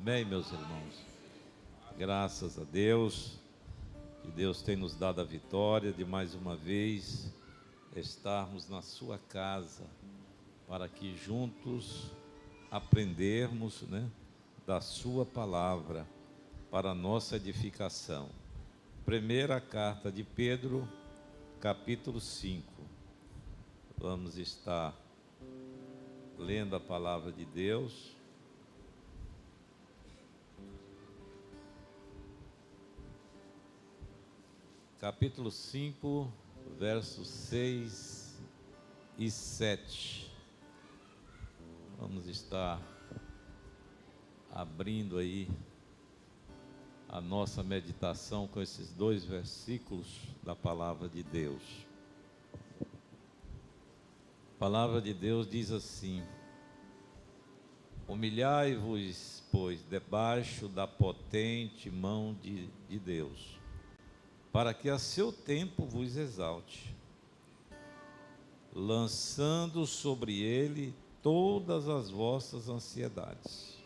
Amém, meus irmãos. Graças a Deus, que Deus tem nos dado a vitória de mais uma vez estarmos na sua casa, para que juntos aprendermos, da sua palavra, para a nossa edificação. Primeira carta de Pedro, capítulo 5. Vamos estar lendo a palavra de Deus. Capítulo 5, versos 6 e 7. Vamos estar abrindo aí a nossa meditação com esses dois versículos da palavra de Deus. A palavra de Deus diz assim: humilhai-vos, pois, debaixo da potente mão de Deus, para que a seu tempo vos exalte, lançando sobre ele todas as vossas ansiedades,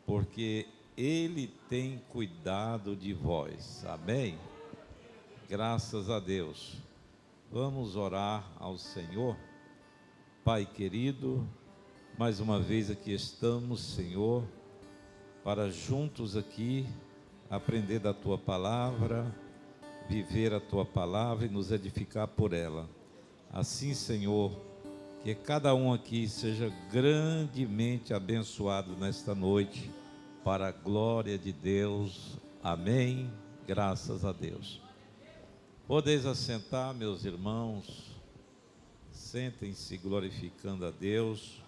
porque ele tem cuidado de vós. Amém? Graças a Deus. Vamos orar ao Senhor. Pai querido, mais uma vez aqui estamos, Senhor, para juntos aqui aprender da tua palavra, viver a tua palavra e nos edificar por ela. Assim, Senhor, que cada um aqui seja grandemente abençoado nesta noite, para a glória de Deus. Amém. Graças a Deus. Podeis assentar, meus irmãos. Sentem-se glorificando a Deus.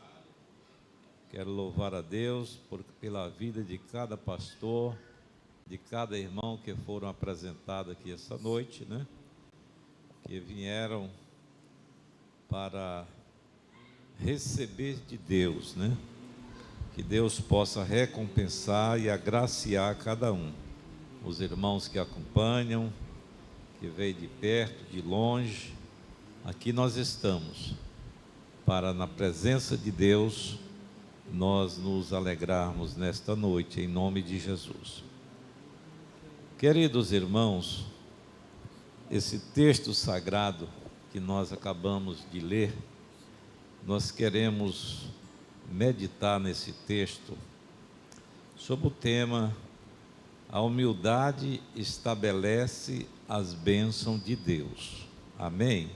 Quero louvar a Deus pela vida de cada pastor, de cada irmão que foram apresentados aqui essa noite, que vieram para receber de Deus, que Deus possa recompensar e agraciar cada um. Os irmãos que acompanham, que veio de perto, de longe, aqui nós estamos para, na presença de Deus, nós nos alegrarmos nesta noite, em nome de Jesus. Queridos irmãos, esse texto sagrado que nós acabamos de ler, nós queremos meditar nesse texto sobre o tema: a humildade estabelece as bênçãos de Deus. Amém?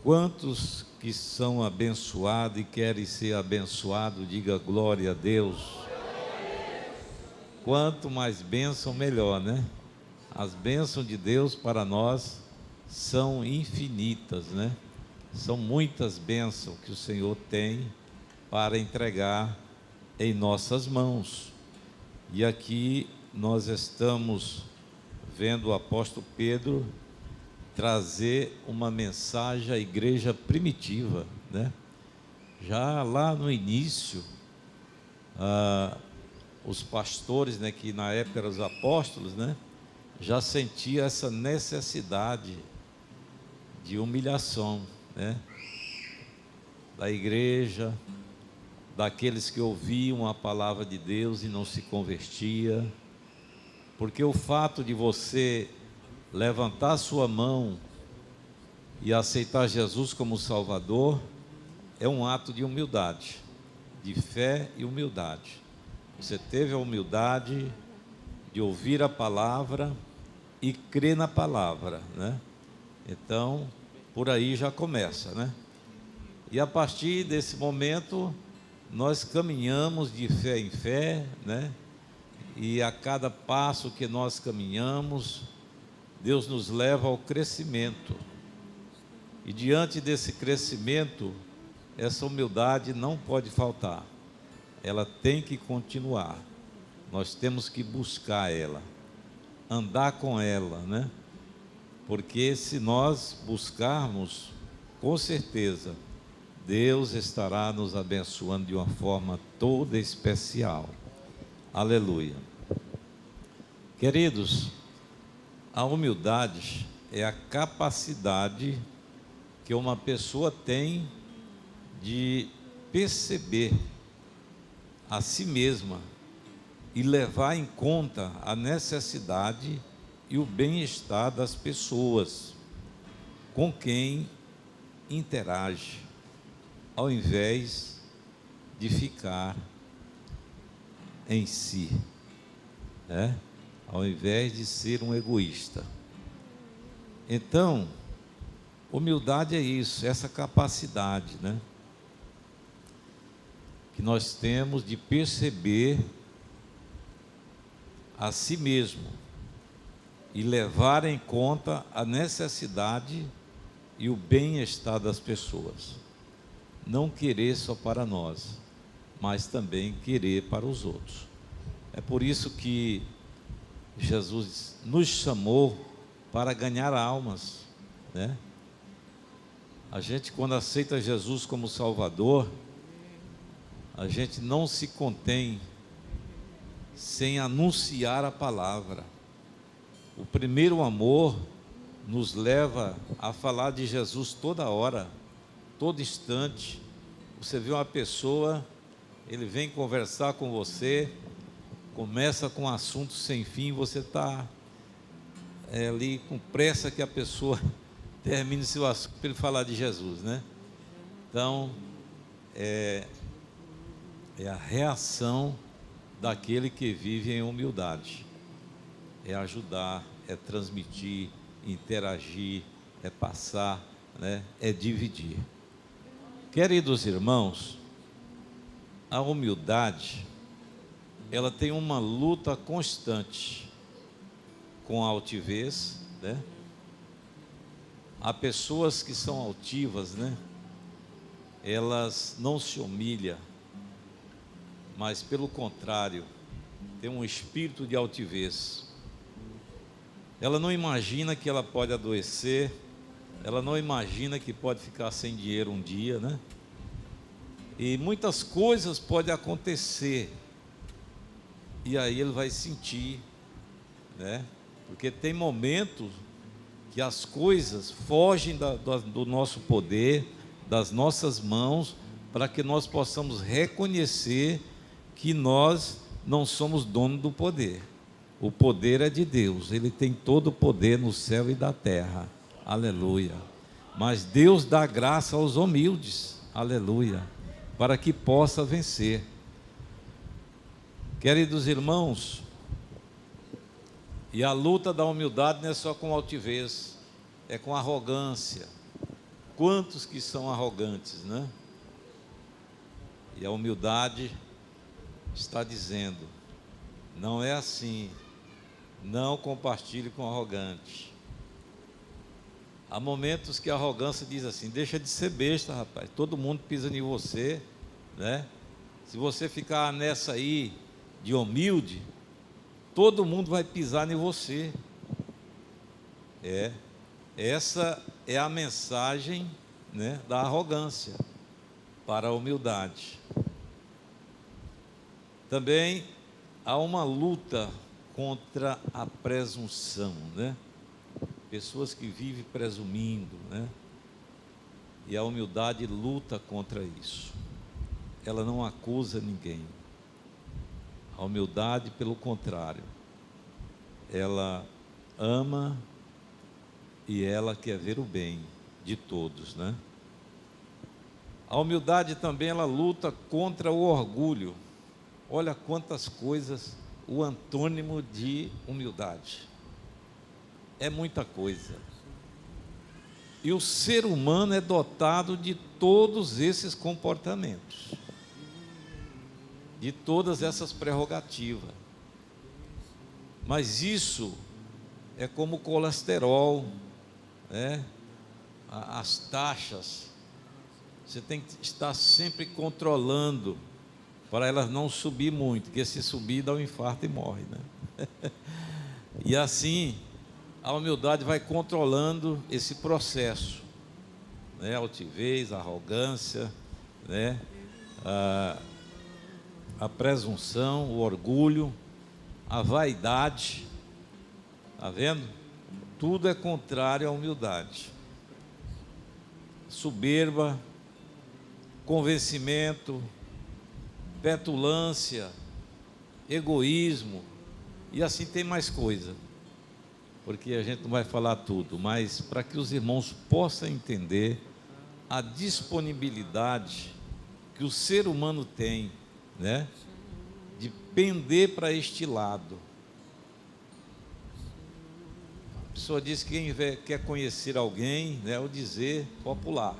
Quantos que são abençoados e querem ser abençoados, diga glória a Deus. Quanto mais bênção, melhor, As bênçãos de Deus para nós são infinitas, São muitas bênçãos que o Senhor tem para entregar em nossas mãos. E aqui nós estamos vendo o apóstolo Pedro trazer uma mensagem à igreja primitiva, Já lá no início, os pastores, que na época eram os apóstolos, já sentiam essa necessidade de humilhação, da igreja, daqueles que ouviam a palavra de Deus e não se convertia, porque o fato de você levantar sua mão e aceitar Jesus como Salvador é um ato de humildade, de fé e humildade. Você teve a humildade de ouvir a palavra e crer na palavra, Então, por aí já começa, E a partir desse momento, nós caminhamos de fé em fé, E a cada passo que nós caminhamos, Deus nos leva ao crescimento. E diante desse crescimento, essa humildade não pode faltar. Ela tem que continuar. Nós temos que buscar ela, andar com ela, Porque se nós buscarmos, com certeza, Deus estará nos abençoando de uma forma toda especial. Aleluia. Queridos, a humildade é a capacidade que uma pessoa tem de perceber a si mesma e levar em conta a necessidade e o bem-estar das pessoas com quem interage, ao invés de ficar em si, né? Ao invés de ser um egoísta. Então, humildade é isso, essa capacidade, né, que nós temos de perceber a si mesmo e levar em conta a necessidade e o bem-estar das pessoas. Não querer só para nós, mas também querer para os outros. É por isso que Jesus nos chamou para ganhar almas, né? A gente, quando aceita Jesus como Salvador, a gente não se contém sem anunciar a palavra. O primeiro amor nos leva a falar de Jesus toda hora, todo instante. Você vê uma pessoa, ele vem conversar com você, começa com um assunto sem fim, você está ali com pressa que a pessoa termine seu assunto para ele falar de Jesus, né? Então, é a reação daquele que vive em humildade. É ajudar, é transmitir, interagir, é passar, né? É dividir. Queridos irmãos, a humildade, ela tem uma luta constante com a altivez, né? Há pessoas que são altivas, né? Elas não se humilham, mas pelo contrário, tem um espírito de altivez. Ela não imagina que ela pode adoecer, ela não imagina que pode ficar sem dinheiro um dia, né? E muitas coisas podem acontecer, e aí ele vai sentir, né? Porque tem momentos que as coisas fogem do nosso poder, das nossas mãos, para que nós possamos reconhecer que nós não somos donos do poder. O poder é de Deus, Ele tem todo o poder no céu e da terra, aleluia. Mas Deus dá graça aos humildes, aleluia, para que possa vencer. Queridos irmãos, e a luta da humildade não é só com altivez, é com arrogância. Quantos que são arrogantes, né? E a humildade está dizendo, não é assim, não compartilhe com o arrogante. Há momentos que a arrogância diz assim, deixa de ser besta, rapaz, todo mundo pisa em você, né? Se você ficar nessa aí de humilde, todo mundo vai pisar em você. Essa é a mensagem, né, da arrogância para a humildade. Também há uma luta contra a presunção, né? Pessoas que vivem presumindo, né? E a humildade luta contra isso. Ela não acusa ninguém. A humildade, pelo contrário, ela ama e ela quer ver o bem de todos, né? A humildade também, ela luta contra o orgulho. Olha quantas coisas, o antônimo de humildade. É muita coisa. E o ser humano é dotado de todos esses comportamentos, de todas essas prerrogativas. Mas isso é como o colesterol, né? As taxas. Você tem que estar sempre controlando para elas não subir muito, porque se subir dá um infarto e morre, né? E assim, a humildade vai controlando esse processo, né? A altivez, a arrogância, né? A presunção, o orgulho, a vaidade, está vendo? Tudo é contrário à humildade. Soberba, convencimento, petulância, egoísmo, e assim tem mais coisa, porque a gente não vai falar tudo, mas para que os irmãos possam entender a disponibilidade que o ser humano tem, né, de pender para este lado. A pessoa diz que quem quer conhecer alguém, né, o dizer popular,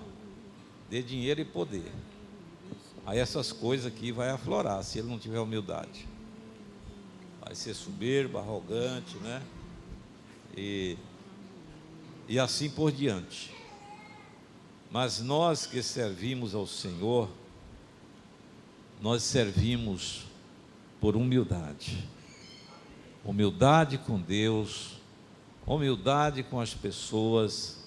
dê dinheiro e poder. Aí essas coisas aqui vai aflorar, se ele não tiver humildade. Vai ser soberbo, arrogante, né? E assim por diante. Mas nós que servimos ao Senhor, nós servimos por humildade. Humildade com Deus, humildade com as pessoas,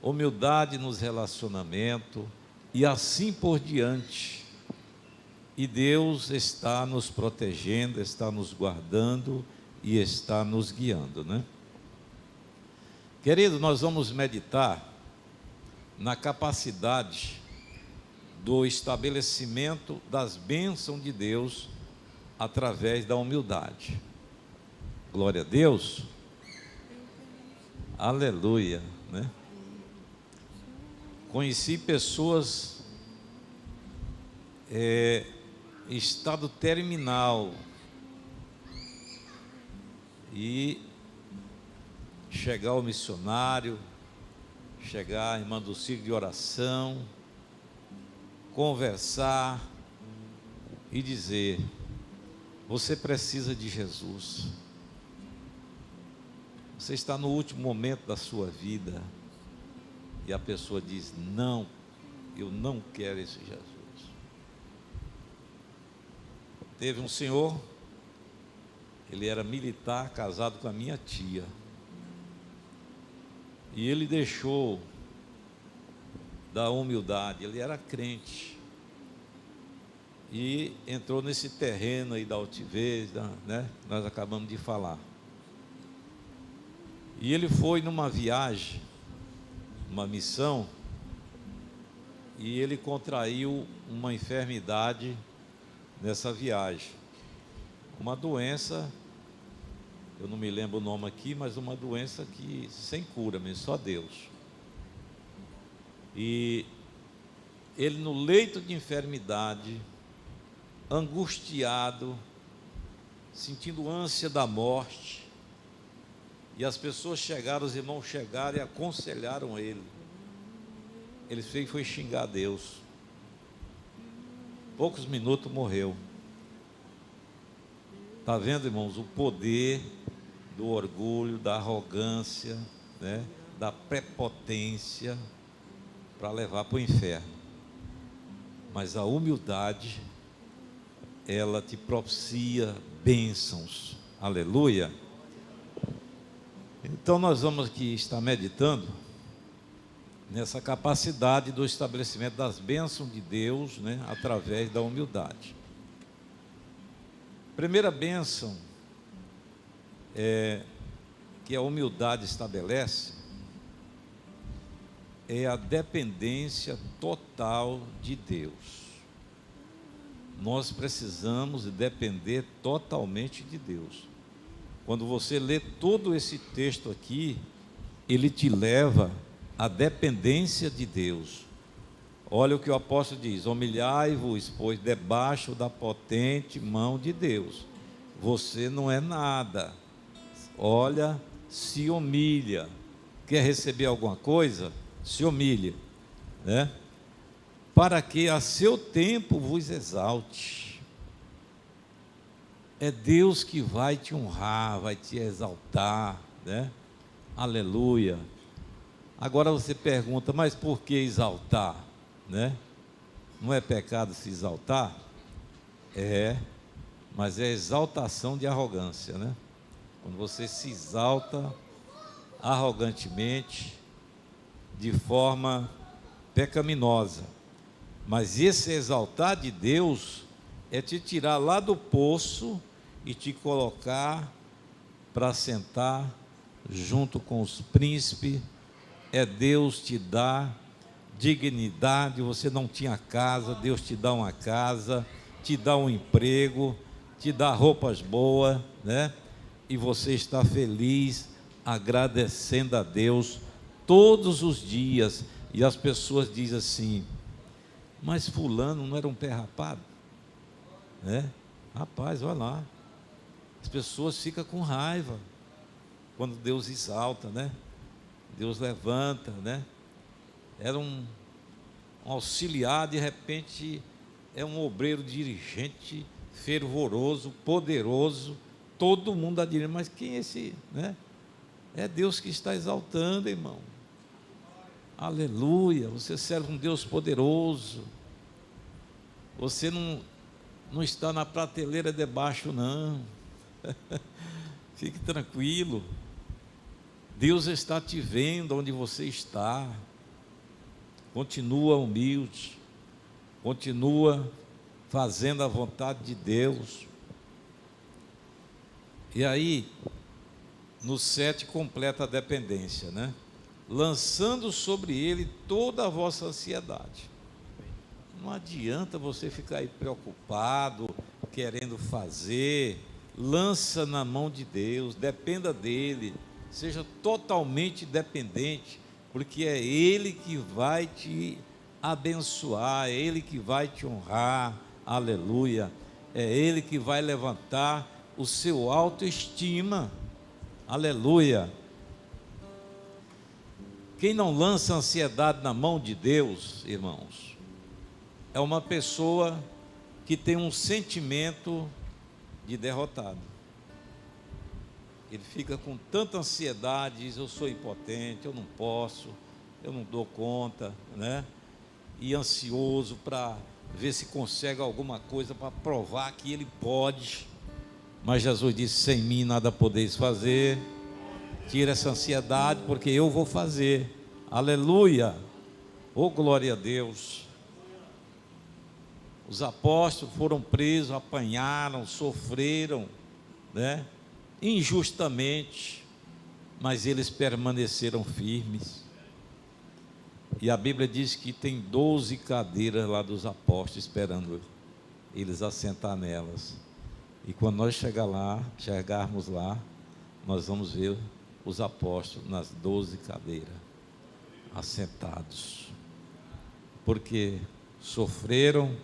humildade nos relacionamentos e assim por diante. E Deus está nos protegendo, está nos guardando e está nos guiando, né? Querido, nós vamos meditar na capacidade do estabelecimento das bênçãos de Deus através da humildade. Glória a Deus. Aleluia, né? Conheci pessoas em estado terminal e chegar ao missionário, chegar à irmã do círculo de oração, conversar e dizer: você precisa de Jesus, você está no último momento da sua vida, e a pessoa diz: não, eu não quero esse Jesus. Teve um senhor, ele era militar, casado com a minha tia, e ele deixou da humildade, ele era crente, e entrou nesse terreno aí da altivez, né? Nós acabamos de falar. E ele foi numa viagem, uma missão, e ele contraiu uma enfermidade nessa viagem, uma doença, eu não me lembro o nome aqui, mas uma doença que sem cura mesmo, só Deus. E ele no leito de enfermidade, angustiado, sentindo ânsia da morte, e as pessoas chegaram, os irmãos chegaram e aconselharam ele. Ele foi xingar Deus. Poucos minutos morreu. Está vendo, irmãos, o poder do orgulho, da arrogância, né, da prepotência para levar para o inferno. Mas a humildade, ela te propicia bênçãos. Aleluia. Então nós vamos aqui estar meditando nessa capacidade do estabelecimento das bênçãos de Deus, né, através da humildade. Primeira bênção que a humildade estabelece é a dependência total de Deus. Nós precisamos depender totalmente de Deus. Quando você lê todo esse texto aqui, ele te leva à dependência de Deus. Olha o que o apóstolo diz: humilhai-vos, pois, debaixo da potente mão de Deus. Você não é nada. Olha, se humilha. Quer receber alguma coisa? Se humilhe, né? Para que a seu tempo vos exalte. É Deus que vai te honrar, vai te exaltar, né? Aleluia. Agora você pergunta: mas por que exaltar, né? Não é pecado se exaltar? É, mas é exaltação de arrogância, né? Quando você se exalta arrogantemente, de forma pecaminosa. Mas esse exaltar de Deus é te tirar lá do poço e te colocar para sentar junto com os príncipes. É Deus te dar dignidade. Você não tinha casa, Deus te dá uma casa. te dá um emprego, te dá roupas boas, né? E você está feliz, agradecendo a Deus todos os dias. E as pessoas dizem assim: mas fulano não era um pé rapado, né? Rapaz, olha lá. As pessoas ficam com raiva quando Deus exalta, né? Deus levanta, né? Era um auxiliar, de repente é um obreiro dirigente, fervoroso, poderoso, todo mundo admira, mas quem é esse, né? É Deus que está exaltando, irmão. Aleluia, você serve um Deus poderoso. Você não está na prateleira debaixo, não. Fique tranquilo. Deus está te vendo onde você está. Continua humilde. Continua fazendo a vontade de Deus. E aí, no 7 completa a dependência, né? Lançando sobre ele toda a vossa ansiedade. Não adianta você ficar aí preocupado, querendo fazer. Lança na mão de Deus, dependa dele, seja totalmente dependente, porque é ele que vai te abençoar, é ele que vai te honrar, aleluia, é ele que vai levantar o seu autoestima, aleluia. Quem não lança ansiedade na mão de Deus, irmãos, é uma pessoa que tem um sentimento de derrotado. Ele fica com tanta ansiedade, diz: eu sou impotente, eu não posso, eu não dou conta, né? E ansioso para ver se consegue alguma coisa para provar que ele pode. Mas Jesus disse: sem mim nada podeis fazer. Tira essa ansiedade, porque eu vou fazer. Aleluia. Oh, glória a Deus. Os apóstolos foram presos, apanharam, sofreram, né? Injustamente, mas eles permaneceram firmes. E a Bíblia diz que tem 12 cadeiras lá dos apóstolos esperando eles assentar nelas. E quando nós chegarmos lá, nós vamos ver os apóstolos nas 12 cadeiras, assentados. Porque sofreram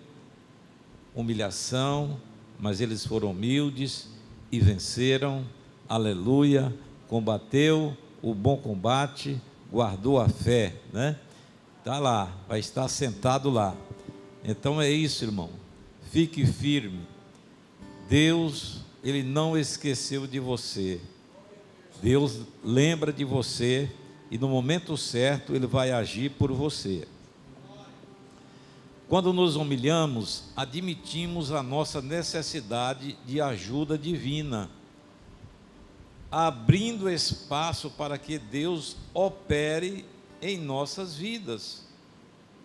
humilhação, mas eles foram humildes e venceram, aleluia, combateu o bom combate, guardou a fé, né? Está lá, vai estar sentado lá. Então é isso, irmão, fique firme. Deus, Ele não esqueceu de você. Deus lembra de você e no momento certo Ele vai agir por você. Quando nos humilhamos, admitimos a nossa necessidade de ajuda divina, abrindo espaço para que Deus opere em nossas vidas,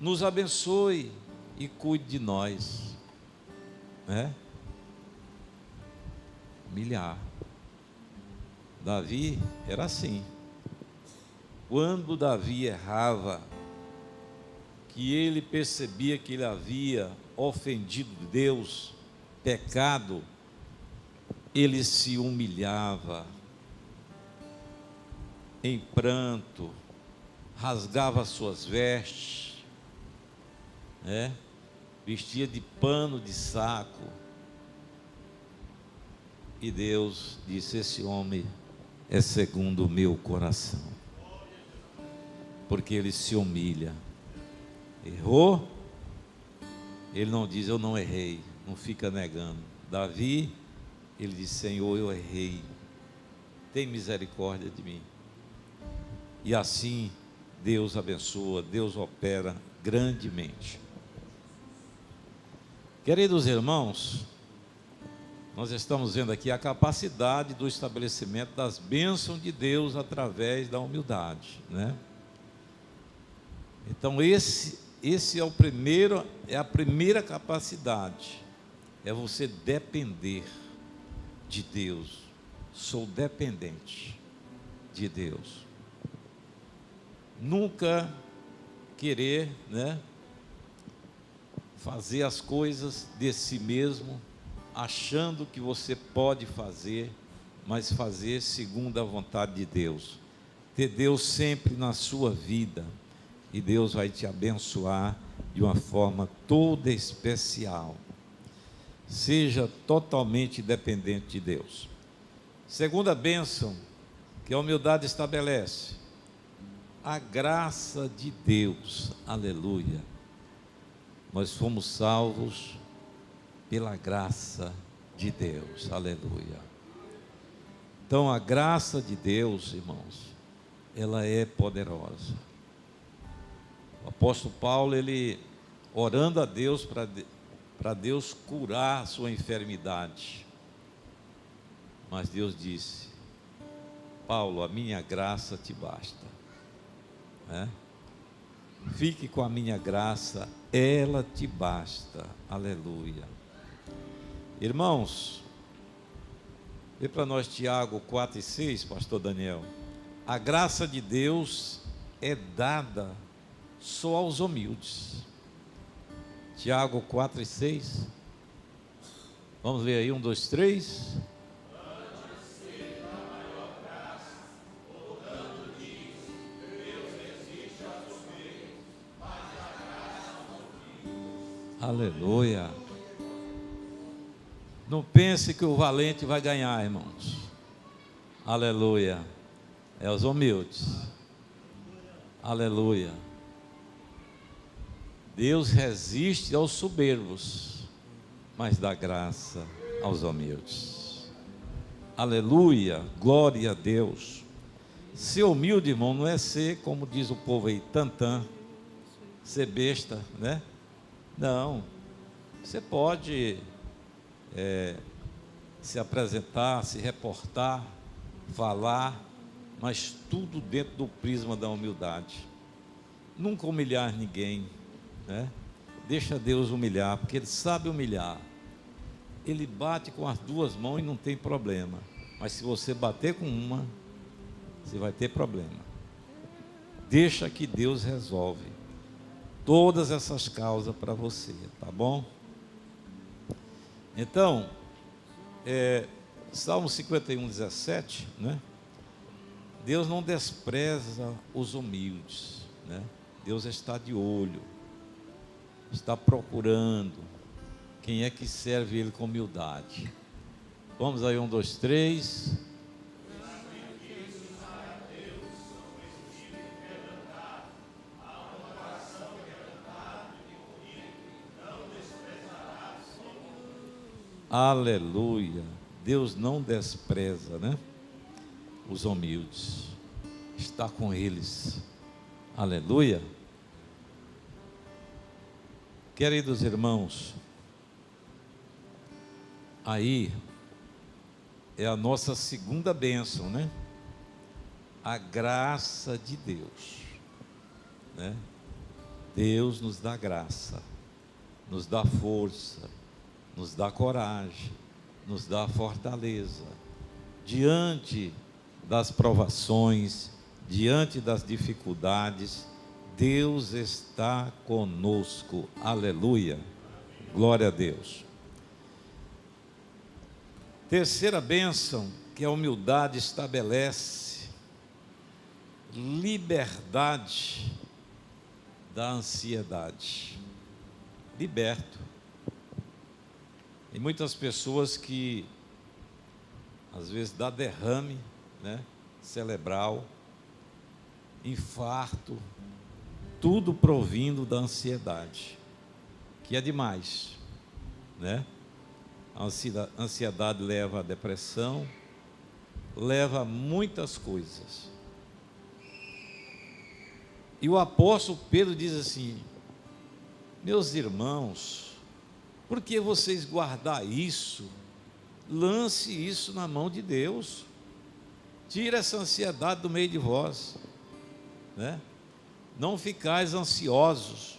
nos abençoe e cuide de nós, né? Humilhar. Davi era assim. Quando Davi errava, que ele percebia que ele havia ofendido Deus, pecado, ele se humilhava, em pranto, rasgava suas vestes, né? Vestia de pano de saco, e Deus disse: esse homem é segundo o meu coração, porque ele se humilha. Errou, ele não diz: eu não errei, não fica negando. Davi, ele diz: Senhor, eu errei, tem misericórdia de mim. E assim Deus abençoa, Deus opera grandemente. Queridos irmãos, nós estamos vendo aqui a capacidade do estabelecimento das bênçãos de Deus através da humildade, né? Então esse é o primeiro, é a primeira capacidade, é você depender de Deus. Sou dependente de Deus. Nunca querer, né, fazer as coisas de si mesmo, achando que você pode fazer, mas fazer segundo a vontade de Deus. Ter Deus sempre na sua vida, e Deus vai te abençoar de uma forma toda especial. Seja totalmente dependente de Deus. Segunda bênção que a humildade estabelece: a graça de Deus. Aleluia. Nós fomos salvos pela graça de Deus. Aleluia. Então a graça de Deus, irmãos, ela é poderosa. O apóstolo Paulo, ele orando a Deus para Deus curar a sua enfermidade. Mas Deus disse: Paulo, a minha graça te basta. Fique com a minha graça, ela te basta. Aleluia. Irmãos, vê para nós Tiago 4:6, pastor Daniel. A graça de Deus é dada só aos humildes. Tiago 4:6. Vamos ler aí, 1, 2, 3. Aleluia. Não pense que o valente vai ganhar, irmãos. Aleluia. É os humildes. Aleluia. Deus resiste aos soberbos, mas dá graça aos humildes. Aleluia. Glória a Deus. Ser humilde, irmão, não é ser, como diz o povo aí, tantã, ser besta, né? Não, você pode se apresentar, se reportar, falar, mas tudo dentro do prisma da humildade. Nunca humilhar ninguém, né? Deixa Deus humilhar, porque Ele sabe humilhar. Ele bate com as duas mãos e não tem problema, mas se você bater com uma, você vai ter problema. Deixa que Deus resolve todas essas causas para você, tá bom? Então, Salmo 51:17, né? Deus não despreza os humildes, né? Deus está de olho, está procurando quem é que serve Ele com humildade. Vamos aí, 1, 2, 3. Aleluia. Deus não despreza, né? Os humildes. Está com eles. Aleluia. Queridos irmãos, aí é a nossa segunda bênção, né? A graça de Deus, né? Deus nos dá graça, nos dá força, nos dá coragem, nos dá fortaleza, diante das provações, diante das dificuldades. Deus está conosco, aleluia, glória a Deus. Terceira bênção que a humildade estabelece: liberdade da ansiedade. Liberto. Tem muitas pessoas que às vezes dá derrame, né, cerebral, infarto, tudo provindo da ansiedade, que é demais, né? A ansiedade leva à depressão, leva a muitas coisas. E o apóstolo Pedro diz assim: meus irmãos, por que vocês guardar isso? Lance isso na mão de Deus. Tira essa ansiedade do meio de vós, né? Não ficais ansiosos.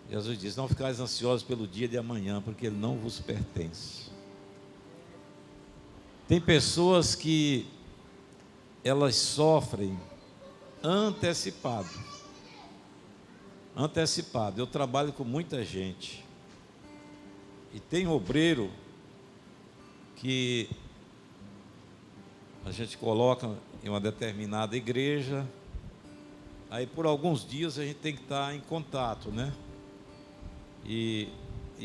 Jesus diz: não ficais ansiosos pelo dia de amanhã, porque ele não vos pertence. Tem pessoas que elas sofrem antecipado. antecipado. Eu trabalho com muita gente. E tem obreiro que a gente coloca em uma determinada igreja, aí por alguns dias a gente tem que estar em contato, né? E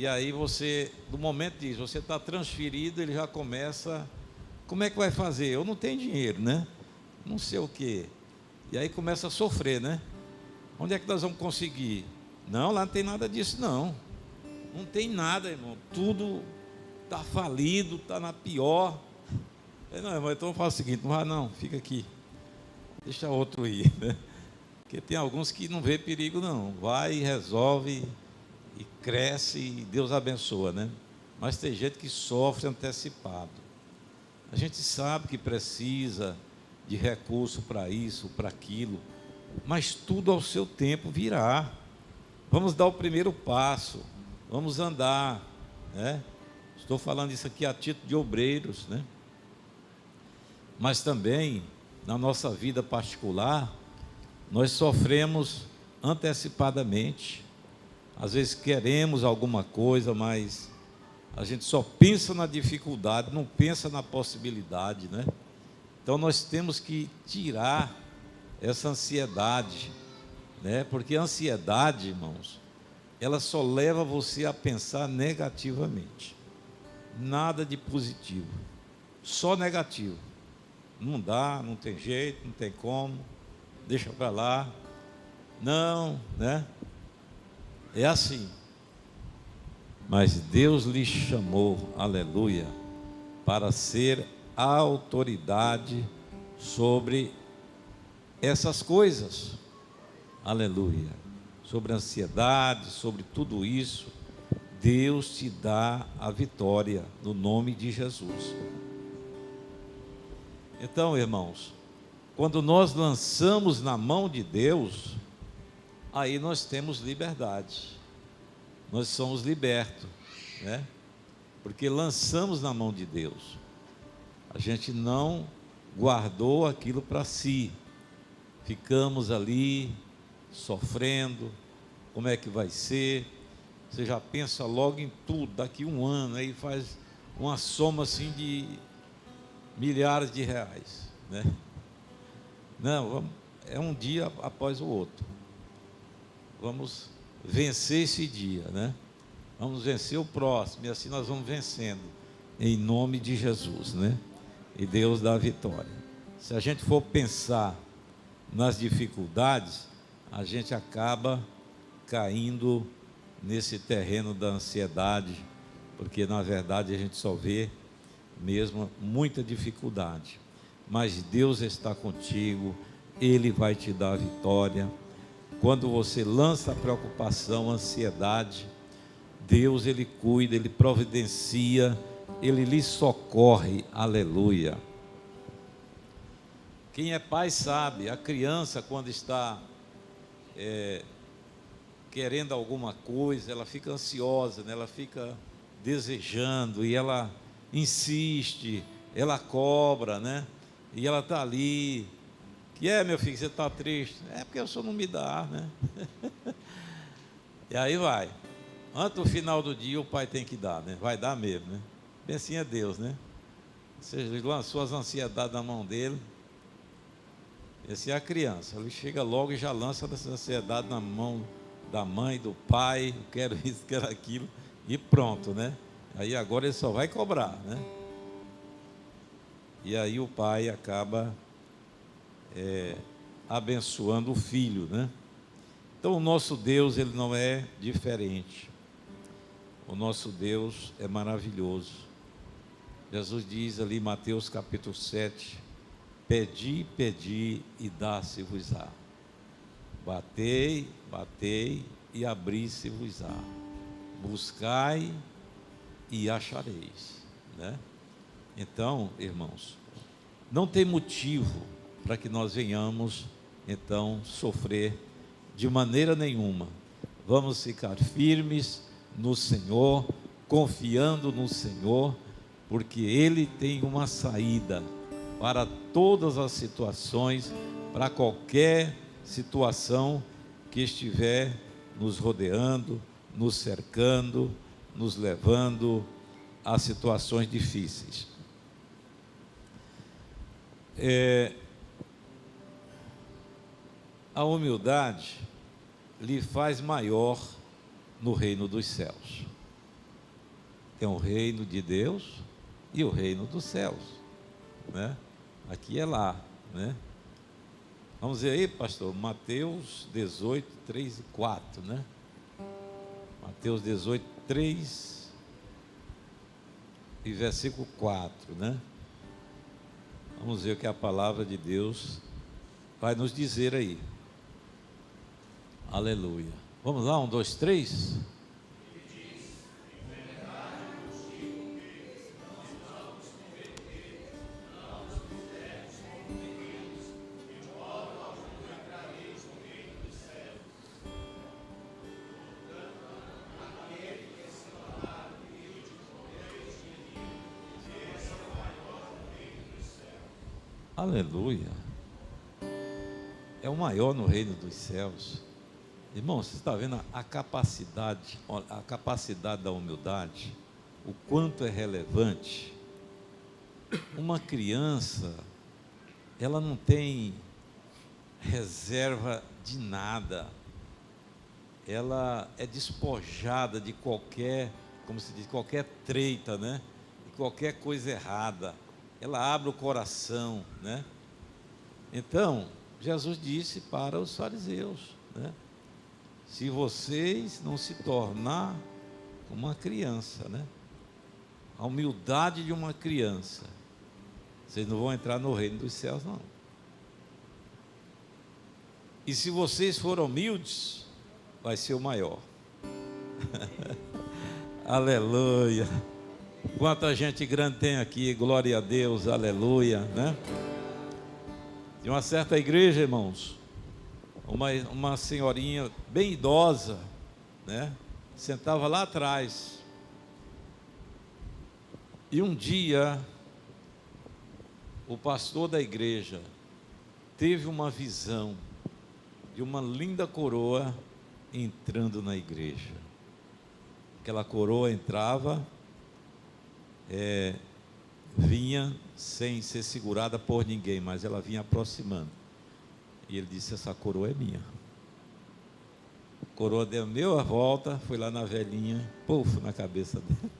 aí você, no momento disso, você está transferido, ele já começa, como é que vai fazer? Eu não tenho dinheiro, né? Não sei o quê. E aí começa a sofrer, né? Onde é que nós vamos conseguir? Não, lá não tem nada disso, não. Não tem nada, irmão. Tudo está falido, está na pior. Não, irmão, então eu faço o seguinte, não vai não, fica aqui. Deixa outro ir, né? Porque tem alguns que não vê perigo, não. Vai e resolve, e cresce, e Deus abençoa, né? Mas tem gente que sofre antecipado. A gente sabe que precisa de recurso para isso, para aquilo, mas tudo ao seu tempo virá. Vamos dar o primeiro passo, vamos andar, né? Estou falando isso aqui a título de obreiros, né? Mas também, na nossa vida particular, nós sofremos antecipadamente. Às vezes queremos alguma coisa, mas a gente só pensa na dificuldade, não pensa na possibilidade, né? Então nós temos que tirar essa ansiedade, né? Porque a ansiedade, irmãos, ela só leva você a pensar negativamente. Nada de positivo, só negativo. Não dá, não tem jeito, não tem como, deixa para lá. Não, né? É assim. Mas Deus lhe chamou, aleluia, para ser a autoridade sobre essas coisas, aleluia. Sobre a ansiedade, sobre tudo isso, Deus te dá a vitória, no nome de Jesus. Então, irmãos, quando nós lançamos na mão de Deus, aí nós temos liberdade, nós somos libertos, né? Porque lançamos na mão de Deus, a gente não guardou aquilo para si, ficamos ali sofrendo, como é que vai ser? Você já pensa logo em tudo, daqui um ano, aí faz uma soma assim de milhares de reais, né? Não, é um dia após o outro. Vamos vencer esse dia, né? Vamos vencer o próximo, e assim nós vamos vencendo, em nome de Jesus, né? E Deus dá a vitória. Se a gente for pensar nas dificuldades, a gente acaba caindo nesse terreno da ansiedade, porque na verdade a gente só vê mesmo muita dificuldade. Mas Deus está contigo, Ele vai te dar a vitória. Quando você lança a preocupação, a ansiedade, Deus, Ele cuida, Ele providencia, Ele lhe socorre, aleluia. Quem é pai sabe, a criança quando está querendo alguma coisa, ela fica ansiosa, né? Ela fica desejando, e ela insiste, ela cobra, né? E ela está ali, que meu filho, você está triste? É porque o senhor não me dá, né? E aí vai, antes do final do dia o pai tem que dar, né? Vai dar mesmo, né? Bem assim é Deus, né? Você lançou as ansiedades na mão dele. Essa é a criança, ele chega logo e já lança essa ansiedade na mão da mãe, do pai, quero isso, quero aquilo, e pronto, né? Aí agora ele só vai cobrar, né? E aí o pai acaba abençoando o filho, né? Então o nosso Deus, ele não é diferente. O nosso Deus é maravilhoso. Jesus diz ali em Mateus capítulo 7, pedi, pedi e dá-se-vos-á. Batei, batei e abri-se-vos-á. Buscai e achareis, né? Então, irmãos, não tem motivo para que nós venhamos, então, sofrer de maneira nenhuma. Vamos ficar firmes no Senhor, confiando no Senhor, porque Ele tem uma saída para todas as situações, para qualquer situação que estiver nos rodeando, nos cercando, nos levando a situações difíceis. A humildade lhe faz maior no reino dos céus. Tem o reino de Deus e o reino dos céus, né? Aqui é lá, né? Vamos ver aí, pastor, Mateus 18, 3 e 4, né? Mateus 18, 3 e versículo 4, né? Vamos ver o que a palavra de Deus vai nos dizer aí. Aleluia. Vamos lá, 1, 2, 3. Aleluia. É o maior no reino dos céus. Irmão, você está vendo a capacidade da humildade, o quanto é relevante. Uma criança, ela não tem reserva de nada. Ela é despojada de qualquer, como se diz, qualquer treita, né? De qualquer coisa errada. Ela abre o coração, né? Então, Jesus disse para os fariseus, né? Se vocês não se tornar como uma criança, né? A humildade de uma criança, vocês não vão entrar no reino dos céus, não. E se vocês forem humildes, vai ser o maior. Aleluia. Quanta gente grande tem aqui, glória a Deus, aleluia, né? De uma certa igreja, irmãos, uma senhorinha bem idosa, né? Sentava lá atrás. E um dia, o pastor da igreja teve uma visão de uma linda coroa entrando na igreja. Aquela coroa entrava, vinha sem ser segurada por ninguém, mas ela vinha aproximando. E ele disse: essa coroa é minha. A coroa deu meia volta, foi lá na velhinha, puf, na cabeça dela.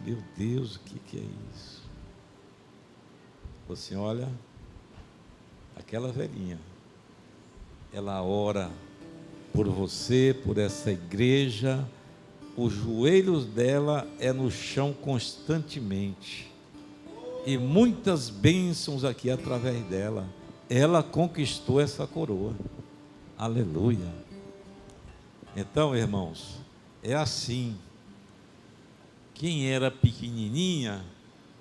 Meu Deus, o que é isso? Você olha, aquela velhinha, ela ora por você, por essa igreja. Os joelhos dela é no chão constantemente. E muitas bênçãos aqui através dela. Ela conquistou essa coroa. Aleluia. Então, irmãos, é assim. Quem era pequenininha,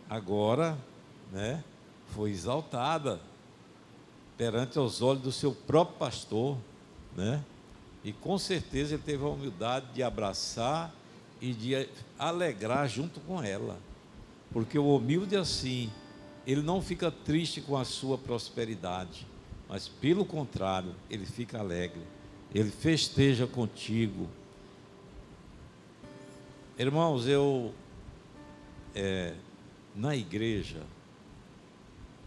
agora, né, foi exaltada perante os olhos do seu próprio pastor, né? E com certeza ele teve a humildade de abraçar e de alegrar junto com ela. Porque o humilde assim, ele não fica triste com a sua prosperidade, mas pelo contrário, ele fica alegre, ele festeja contigo. Irmãos, na igreja,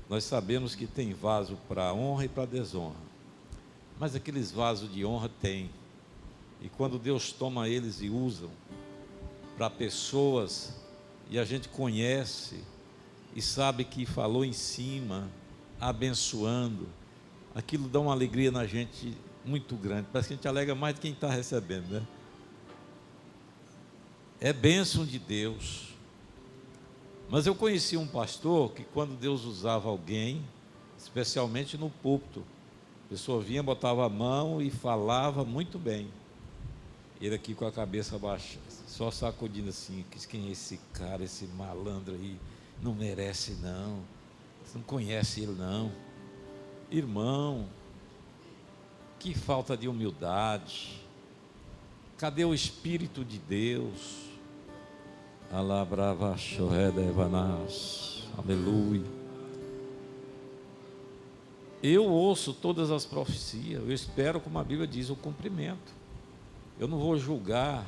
nós sabemos que tem vaso para honra e para desonra. Mas aqueles vasos de honra tem. E quando Deus toma eles e usa para pessoas, e a gente conhece e sabe que falou em cima, abençoando, aquilo dá uma alegria na gente muito grande. Parece que a gente alega mais de quem está recebendo, né? É bênção de Deus. Mas eu conheci um pastor que, quando Deus usava alguém, especialmente no púlpito, a pessoa vinha, botava a mão e falava muito bem. Ele aqui com a cabeça baixa, só sacudindo assim: quem é esse cara, esse malandro aí? Não merece não, você não conhece ele não. Irmão, que falta de humildade. Cadê o Espírito de Deus? Alabrava chorreda evanas. Aleluia. Eu ouço todas as profecias, eu espero, como a Bíblia diz, o cumprimento. Eu não vou julgar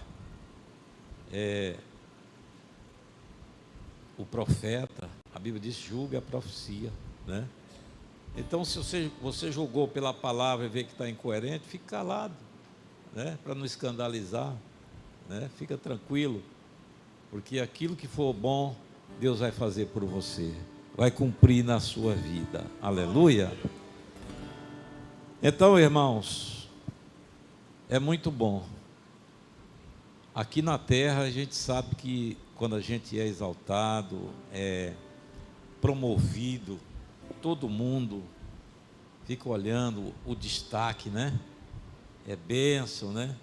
o profeta. A Bíblia diz: julga a profecia, né? Então, se você julgou pela palavra e vê que está incoerente, fique calado, né? Para não escandalizar, né? Fica tranquilo, porque aquilo que for bom, Deus vai fazer por você, vai cumprir na sua vida. Aleluia. Então, irmãos, é muito bom. Aqui na terra a gente sabe que quando a gente é exaltado, é promovido, todo mundo fica olhando o destaque, né? É bênção, né?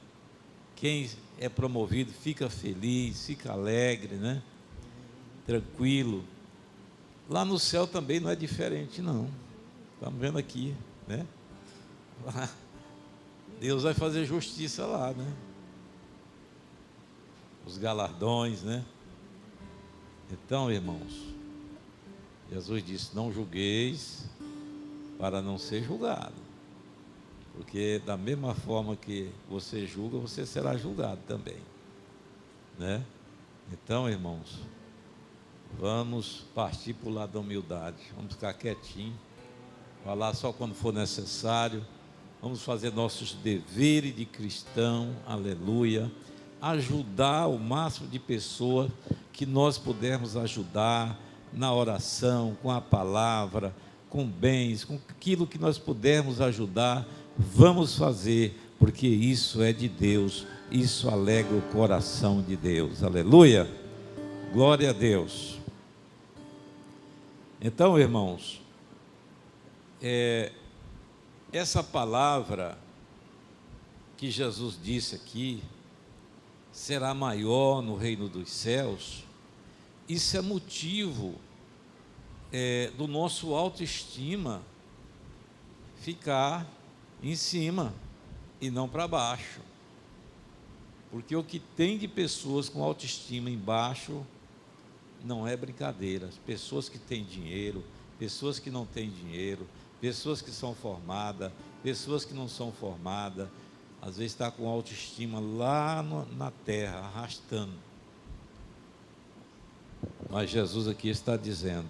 Quem é promovido fica feliz, fica alegre, né? Tranquilo. Lá no céu também não é diferente, não. Estamos vendo aqui, né? Lá, Deus vai fazer justiça lá, né? Os galardões, né? Então, irmãos, Jesus disse: não julgueis para não ser julgado, porque da mesma forma que você julga, você será julgado também, né? Então, irmãos, vamos partir para o lado da humildade, vamos ficar quietinho, falar só quando for necessário, vamos fazer nossos deveres de cristão, aleluia, ajudar o máximo de pessoas que nós pudermos ajudar na oração, com a palavra, com bens, com aquilo que nós pudermos ajudar, vamos fazer, porque isso é de Deus, isso alegra o coração de Deus, aleluia, glória a Deus. Então, irmãos, essa palavra que Jesus disse aqui, será maior no reino dos céus, isso é motivo do nosso autoestima ficar em cima e não para baixo, porque o que tem de pessoas com autoestima embaixo não é brincadeira. As pessoas que têm dinheiro, pessoas que não têm dinheiro, pessoas que são formadas, pessoas que não são formadas, às vezes está com autoestima lá na terra, arrastando. Mas Jesus aqui está dizendo: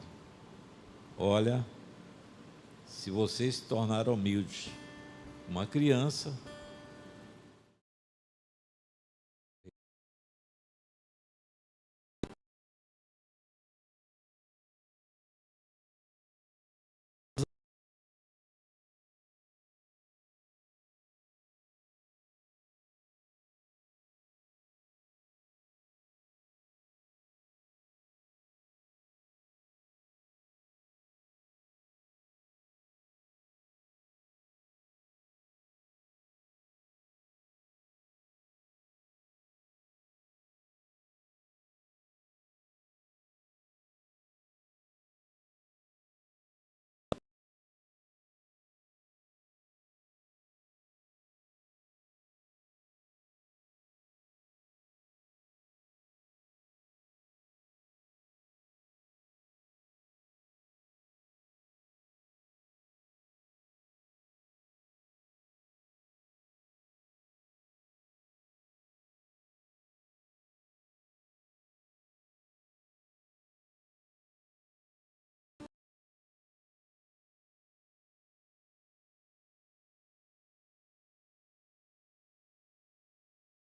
olha, se você se tornar humilde, uma criança,